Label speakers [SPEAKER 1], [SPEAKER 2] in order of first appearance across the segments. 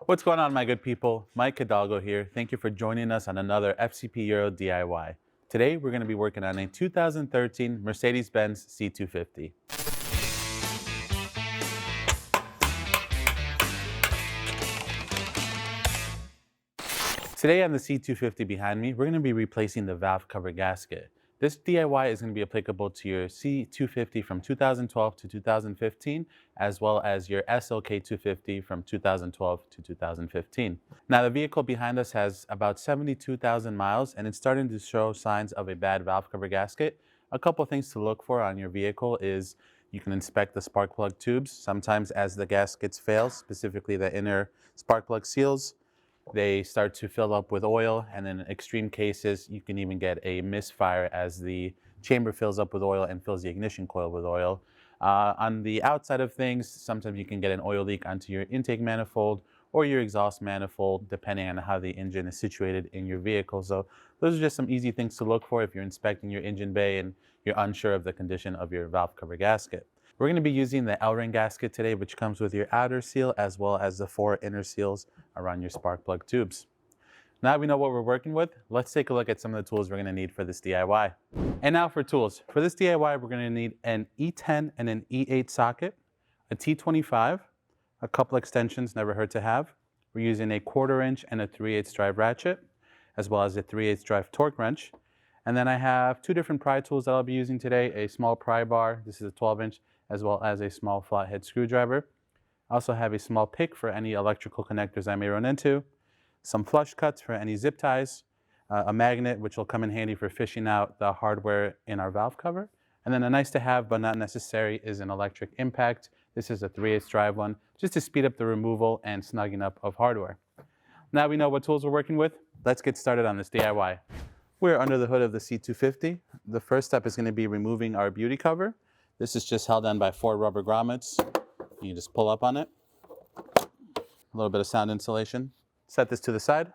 [SPEAKER 1] What's going on, my good people? Mike Hidalgo here. Thank you for joining us on another FCP Euro DIY. Today, we're going to be working on a 2013 Mercedes-Benz C250. Today on the C250 behind me, we're going to be replacing the valve cover gasket. This DIY is going to be applicable to your C250 from 2012 to 2015, as well as your SLK250 from 2012 to 2015. Now, the vehicle behind us has about 72,000 miles, and it's starting to show signs of a bad valve cover gasket. A couple things to look for on your vehicle is you can inspect the spark plug tubes. Sometimes as the gaskets fail, specifically the inner spark plug seals, they start to fill up with oil, and in extreme cases, you can even get a misfire as the chamber fills up with oil and fills the ignition coil with oil. On the outside of things, sometimes you can get an oil leak onto your intake manifold or your exhaust manifold, depending on how the engine is situated in your vehicle. So those are just some easy things to look for if you're inspecting your engine bay and you're unsure of the condition of your valve cover gasket. We're going to be using the L-ring gasket today, which comes with your outer seal as well as the 4 inner seals around your spark plug tubes. Now we know what we're working with, let's take a look at some of the tools we're going to need for this DIY. And now for tools. For this DIY, we're going to need an E10 and an E8 socket, a T25, a couple extensions, never hurt to have. We're using a 1/4 inch and a 3/8 drive ratchet, as well as a 3/8 drive torque wrench. And then I have 2 different pry tools that I'll be using today, a small pry bar, this is a 12 inch, as well as a small flathead screwdriver. I also have a small pick for any electrical connectors I may run into, some flush cuts for any zip ties, a magnet which will come in handy for fishing out the hardware in our valve cover, and then a nice to have but not necessary is an electric impact. This is a 3/8 drive one, just to speed up the removal and snugging up of hardware. Now we know what tools we're working with, let's get started on this DIY. We're under the hood of the C250. The first step is going to be removing our beauty cover. This is just held on by 4 rubber grommets. You can just pull up on it. A little bit of sound insulation. Set this to the side.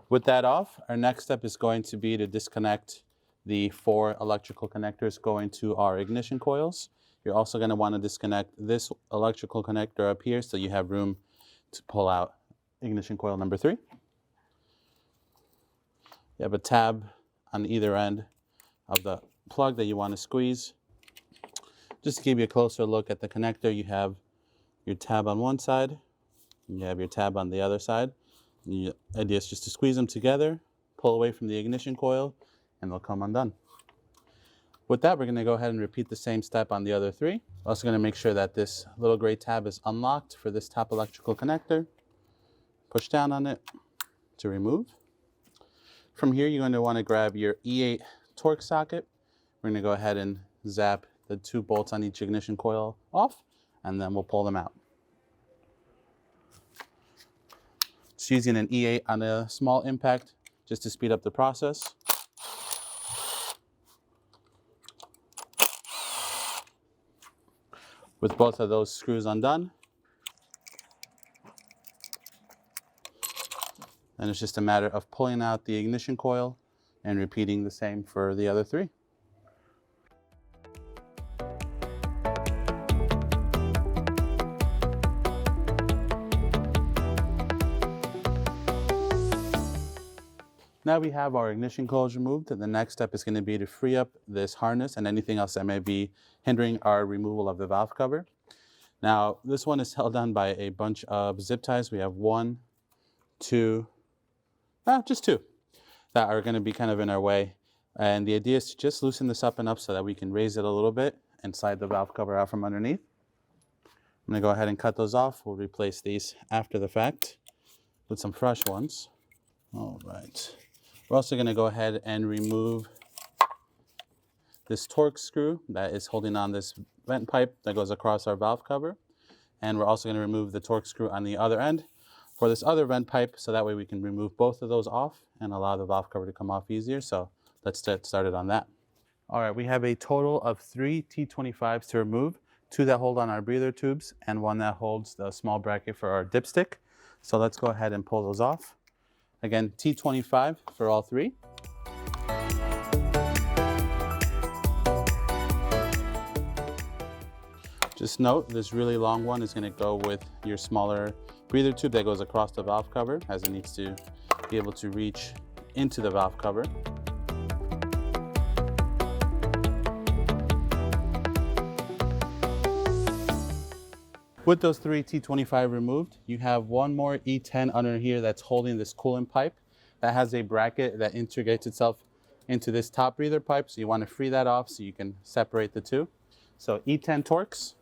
[SPEAKER 1] With that off, our next step is going to be to disconnect the 4 electrical connectors going to our ignition coils. You're also going to want to disconnect this electrical connector up here so you have room to pull out ignition coil number 3. You have a tab on either end of the plug that you want to squeeze. Just to give you a closer look at the connector, you have your tab on one side, and you have your tab on the other side. The idea is just to squeeze them together, pull away from the ignition coil, and they'll come undone. With that, we're going to go ahead and repeat the same step on the other 3. We're also going to make sure that this little gray tab is unlocked for this top electrical connector. Push down on it to remove. From here, you're going to want to grab your E8 torque socket. We're going to go ahead and zap the 2 bolts on each ignition coil off, and then we'll pull them out. Just using an E8 on a small impact just to speed up the process. With both of those screws undone, then it's just a matter of pulling out the ignition coil and repeating the same for the other 3. Now we have our ignition coils removed, and the next step is going to be to free up this harness and anything else that may be hindering our removal of the valve cover. Now, this one is held on by a bunch of zip ties. We have 1, 2, just 2 that are going to be kind of in our way. And the idea is to just loosen this up and up so that we can raise it a little bit and slide the valve cover out from underneath. I'm going to go ahead and cut those off. We'll replace these after the fact with some fresh ones. All right. We're also going to go ahead and remove this torque screw that is holding on this vent pipe that goes across our valve cover. And we're also going to remove the torque screw on the other end for this other vent pipe, so that way we can remove both of those off and allow the valve cover to come off easier. So let's get started on that. All right, we have a total of 3 T25s to remove, 2 that hold on our breather tubes and 1 that holds the small bracket for our dipstick. So let's go ahead and pull those off. Again, T25 for all 3. Just note, this really long one is going to go with your smaller breather tube that goes across the valve cover, as it needs to be able to reach into the valve cover. With those 3 T25 removed, you have one more E10 under here that's holding this coolant pipe that has a bracket that integrates itself into this top breather pipe. So you want to free that off so you can separate the two. So E10 Torx.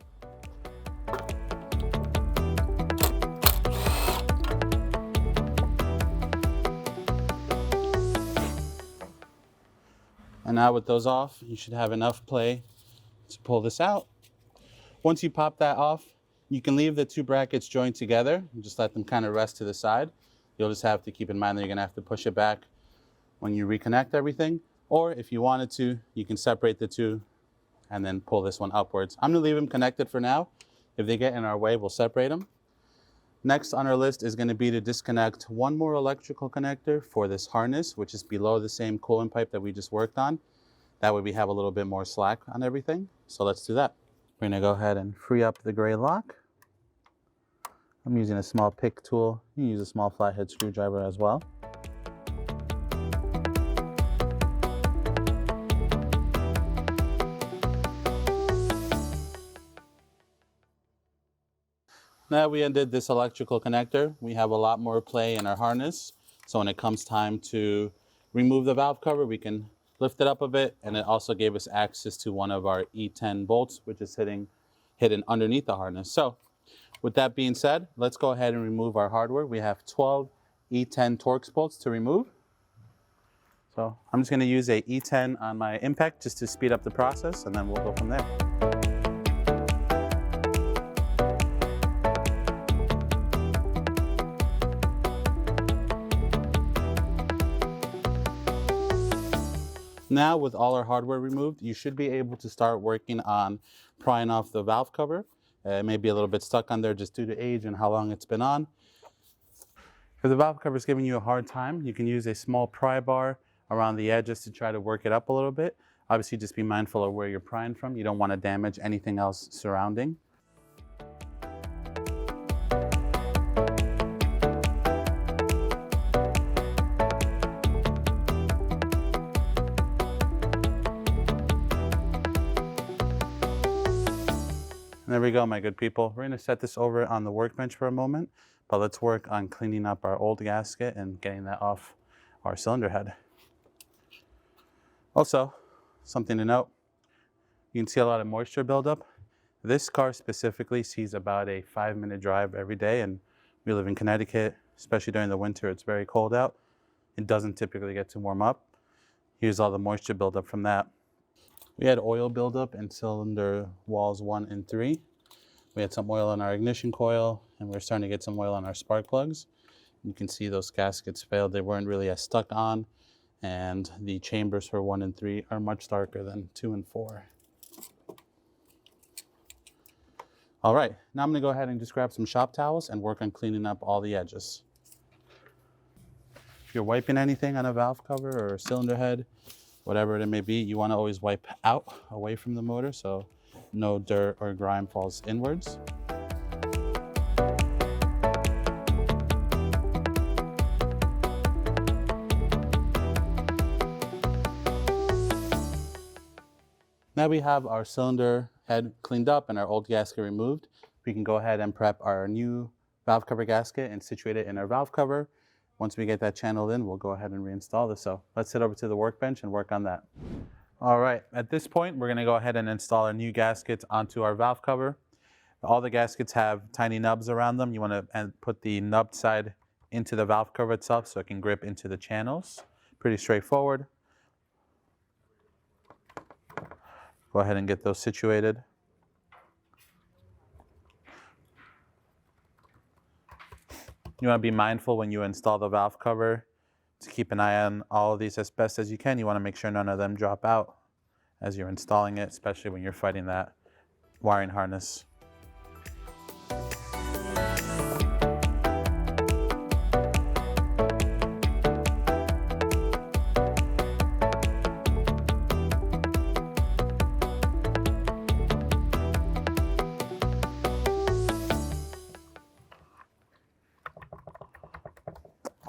[SPEAKER 1] And now with those off, you should have enough play to pull this out. Once you pop that off, you can leave the two brackets joined together and just let them kind of rest to the side. You'll just have to keep in mind that you're gonna have to push it back when you reconnect everything. Or if you wanted to, you can separate the two and then pull this one upwards. I'm gonna leave them connected for now. If they get in our way, we'll separate them. Next on our list is gonna be to disconnect one more electrical connector for this harness, which is below the same coolant pipe that we just worked on. That way we have a little bit more slack on everything. So let's do that. We're gonna go ahead and free up the gray lock. I'm using a small pick tool. You can use a small flathead screwdriver as well. Now we undid this electrical connector. We have a lot more play in our harness. So when it comes time to remove the valve cover, we can lift it up a bit, and it also gave us access to one of our E10 bolts, which is hidden underneath the harness. So with that being said, let's go ahead and remove our hardware. We have 12 E10 Torx bolts to remove. So I'm just gonna use a E10 on my impact just to speed up the process, and then we'll go from there. Now with all our hardware removed, you should be able to start working on prying off the valve cover. It may be a little bit stuck on there just due to age and how long it's been on. If the valve cover is giving you a hard time, you can use a small pry bar around the edges to try to work it up a little bit. Obviously, just be mindful of where you're prying from. You don't want to damage anything else surrounding. There we go, my good people. We're gonna set this over on the workbench for a moment, but let's work on cleaning up our old gasket and getting that off our cylinder head. Also, something to note, you can see a lot of moisture buildup. This car specifically sees about a 5-minute drive every day, and we live in Connecticut, especially during the winter, it's very cold out. It doesn't typically get to warm up. Here's all the moisture buildup from that. We had oil buildup in cylinder walls 1 and 3. We had some oil on our ignition coil, and we're starting to get some oil on our spark plugs. You can see those gaskets failed. They weren't really as stuck on, and the chambers for 1 and 3 are much darker than 2 and 4. All right, now I'm gonna go ahead and just grab some shop towels and work on cleaning up all the edges. If you're wiping anything on a valve cover or a cylinder head, whatever it may be, you want to always wipe out away from the motor so no dirt or grime falls inwards. Now we have our cylinder head cleaned up and our old gasket removed. We can go ahead and prep our new valve cover gasket and situate it in our valve cover. Once we get that channeled in, we'll go ahead and reinstall this. So let's head over to the workbench and work on that. All right, at this point, we're gonna go ahead and install our new gaskets onto our valve cover. All the gaskets have tiny nubs around them. You wanna put the nubbed side into the valve cover itself so it can grip into the channels. Pretty straightforward. Go ahead and get those situated. You want to be mindful when you install the valve cover to keep an eye on all of these as best as you can. You want to make sure none of them drop out as you're installing it, especially when you're fighting that wiring harness.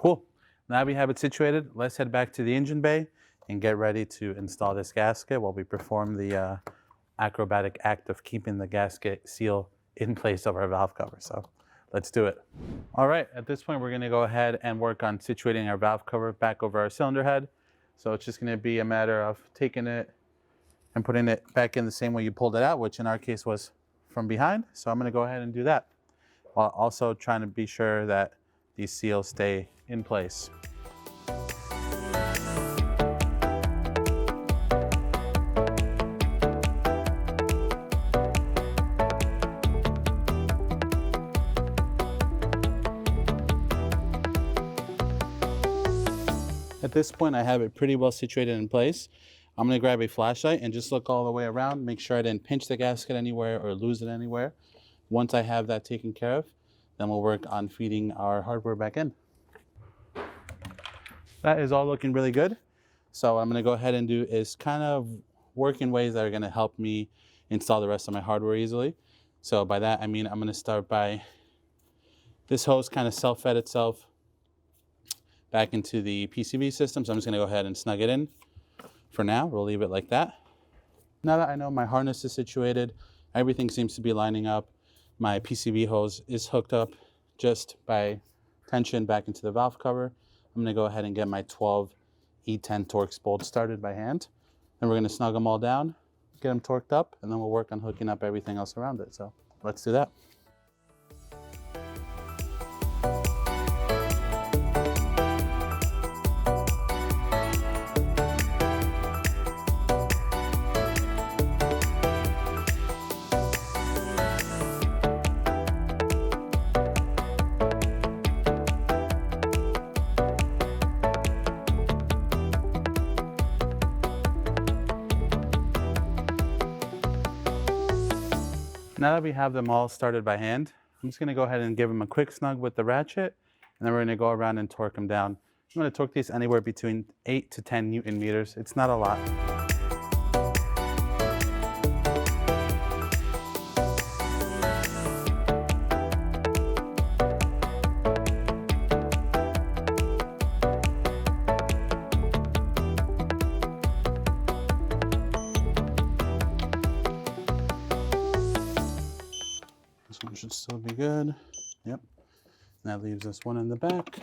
[SPEAKER 1] Cool. Now we have it situated. Let's head back to the engine bay and get ready to install this gasket while we perform the acrobatic act of keeping the gasket seal in place of our valve cover. So let's do it. All right, at this point, we're gonna go ahead and work on situating our valve cover back over our cylinder head. So it's just gonna be a matter of taking it and putting it back in the same way you pulled it out, which in our case was from behind. So I'm gonna go ahead and do that, while also trying to be sure that these seals stay in place. At this point, I have it pretty well situated in place. I'm gonna grab a flashlight and just look all the way around, make sure I didn't pinch the gasket anywhere or lose it anywhere. Once I have that taken care of, then we'll work on feeding our hardware back in. That is all looking really good. So what I'm gonna go ahead and do is kind of work in ways that are gonna help me install the rest of my hardware easily. So by that, I mean, I'm gonna start by this hose kind of self-fed itself back into the PCB system. So I'm just gonna go ahead and snug it in. For now, we'll leave it like that. Now that I know my harness is situated, everything seems to be lining up. My PCB hose is hooked up just by tension back into the valve cover. I'm gonna go ahead and get my 12 E10 Torx bolts started by hand. Then we're gonna snug them all down, get them torqued up, and then we'll work on hooking up everything else around it. So let's do that. Now that we have them all started by hand, I'm just gonna go ahead and give them a quick snug with the ratchet, and then we're gonna go around and torque them down. I'm gonna torque these anywhere between 8 to 10 Newton meters. It's not a lot. This one should still be good. Yep. That leaves us one in the back.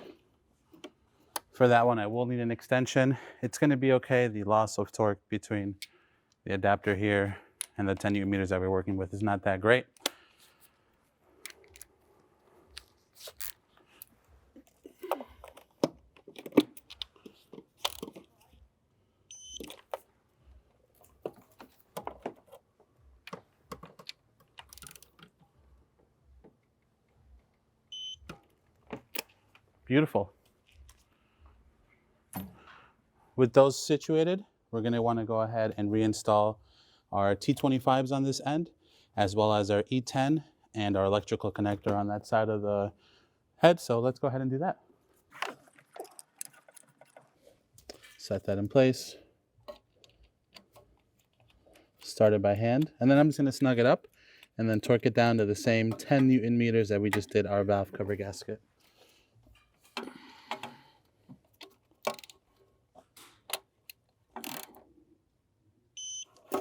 [SPEAKER 1] For that one, I will need an extension. It's going to be okay. The loss of torque between the adapter here and the 10 Newton meters that we're working with is not that great. Beautiful. With those situated, we're going to want to go ahead and reinstall our T25s on this end, as well as our E10 and our electrical connector on that side of the head. So let's go ahead and do that. Set that in place. Start it by hand. And then I'm just going to snug it up and then torque it down to the same 10 Newton meters that we just did our valve cover gasket.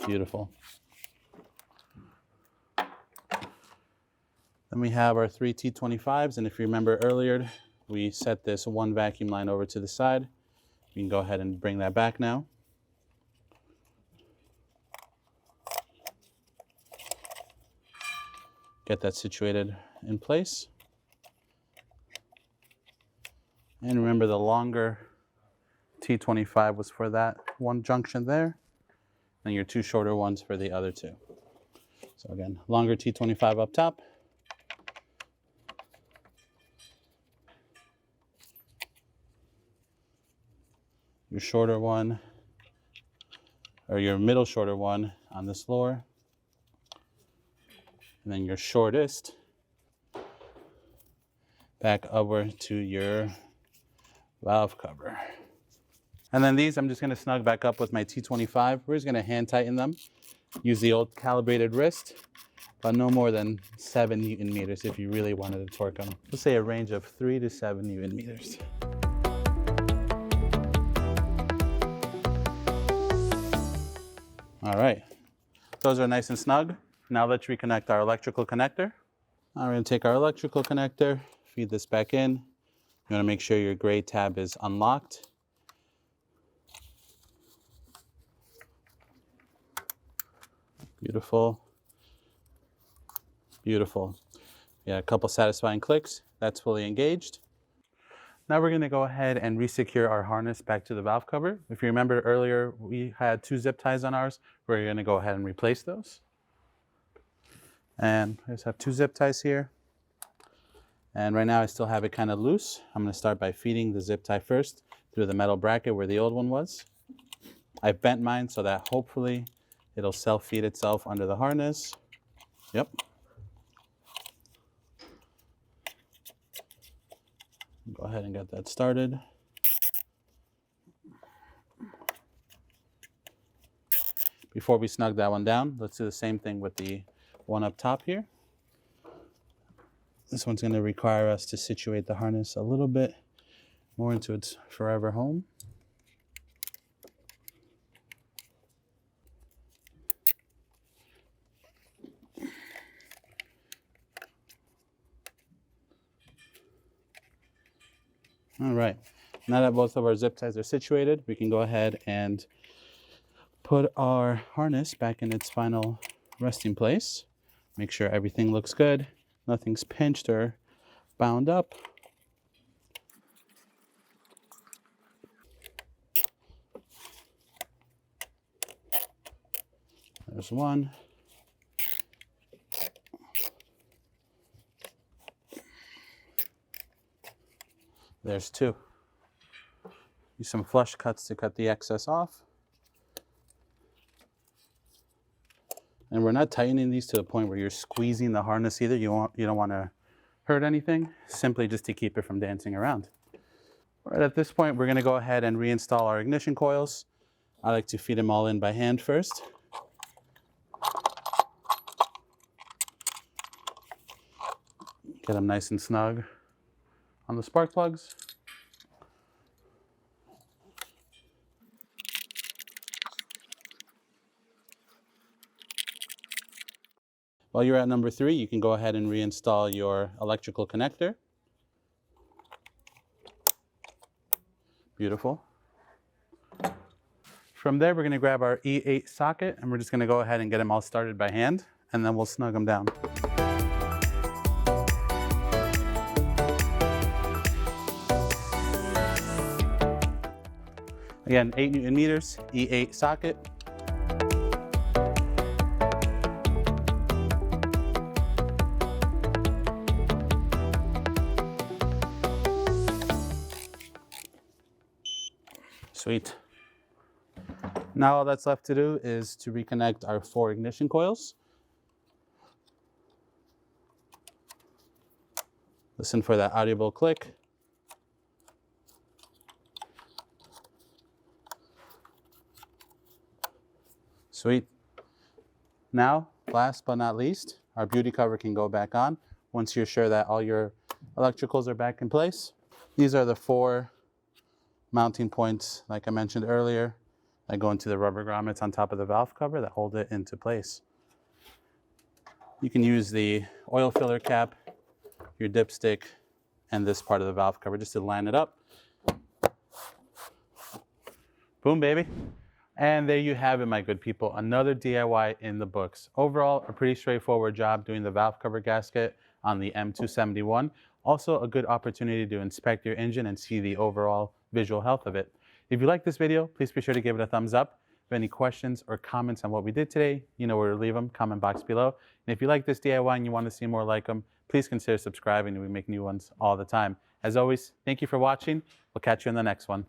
[SPEAKER 1] Beautiful. Then we have our 3 T25s, and if you remember earlier, we set this one vacuum line over to the side. You can go ahead and bring that back now. Get that situated in place. And remember, the longer T25 was for that one junction there, and your 2 shorter ones for the other 2. So again, longer T25 up top. Your shorter one, or your middle shorter one on this lower. And then your shortest back over to your valve cover. And then these, I'm just gonna snug back up with my T25. We're just gonna hand tighten them. Use the old calibrated wrist, but no more than 7 Newton meters if you really wanted to torque them. Let's say a range of 3 to 7 Newton meters. All right, those are nice and snug. Now let's reconnect our electrical connector. Now we're gonna take our electrical connector, feed this back in. You wanna make sure your gray tab is unlocked. Beautiful, beautiful. Yeah, a couple satisfying clicks, that's fully engaged. Now we're gonna go ahead and resecure our harness back to the valve cover. If you remember earlier, we had 2 zip ties on ours. We're gonna go ahead and replace those. And I just have 2 zip ties here. And right now I still have it kind of loose. I'm gonna start by feeding the zip tie first through the metal bracket where the old one was. I've bent mine so that hopefully it'll self-feed itself under the harness. Yep. Go ahead and get that started. Before we snug that one down, let's do the same thing with the one up top here. This one's going to require us to situate the harness a little bit more into its forever home. All right, now that both of our zip ties are situated, we can go ahead and put our harness back in its final resting place. Make sure everything looks good, nothing's pinched or bound up. There's one. There's 2. Use some flush cuts to cut the excess off. And we're not tightening these to the point where you're squeezing the harness either. You don't want to hurt anything, simply just to keep it from dancing around. All right, at this point, we're going to go ahead and reinstall our ignition coils. I like to feed them all in by hand first. Get them nice and snug on the spark plugs. While you're at number 3, you can go ahead and reinstall your electrical connector. Beautiful. From there, we're going to grab our E8 socket and we're just going to go ahead and get them all started by hand, and then we'll snug them down. Again, 8 Newton meters, E8 socket. Sweet. Now all that's left to do is to reconnect our 4 ignition coils. Listen for that audible click. Sweet. Now, last but not least, our beauty cover can go back on once you're sure that all your electricals are back in place. These are the 4 mounting points, like I mentioned earlier, that go into the rubber grommets on top of the valve cover that hold it into place. You can use the oil filler cap, your dipstick, and this part of the valve cover just to line it up. Boom, baby. And there you have it, my good people. Another DIY in the books. Overall, a pretty straightforward job doing the valve cover gasket on the M271. Also a good opportunity to inspect your engine and see the overall visual health of it. If you like this video, please be sure to give it a thumbs up. If you have any questions or comments on what we did today, you know where to leave them, comment box below. And if you like this DIY and you want to see more like them, please consider subscribing. We make new ones all the time. As always, thank you for watching. We'll catch you in the next one.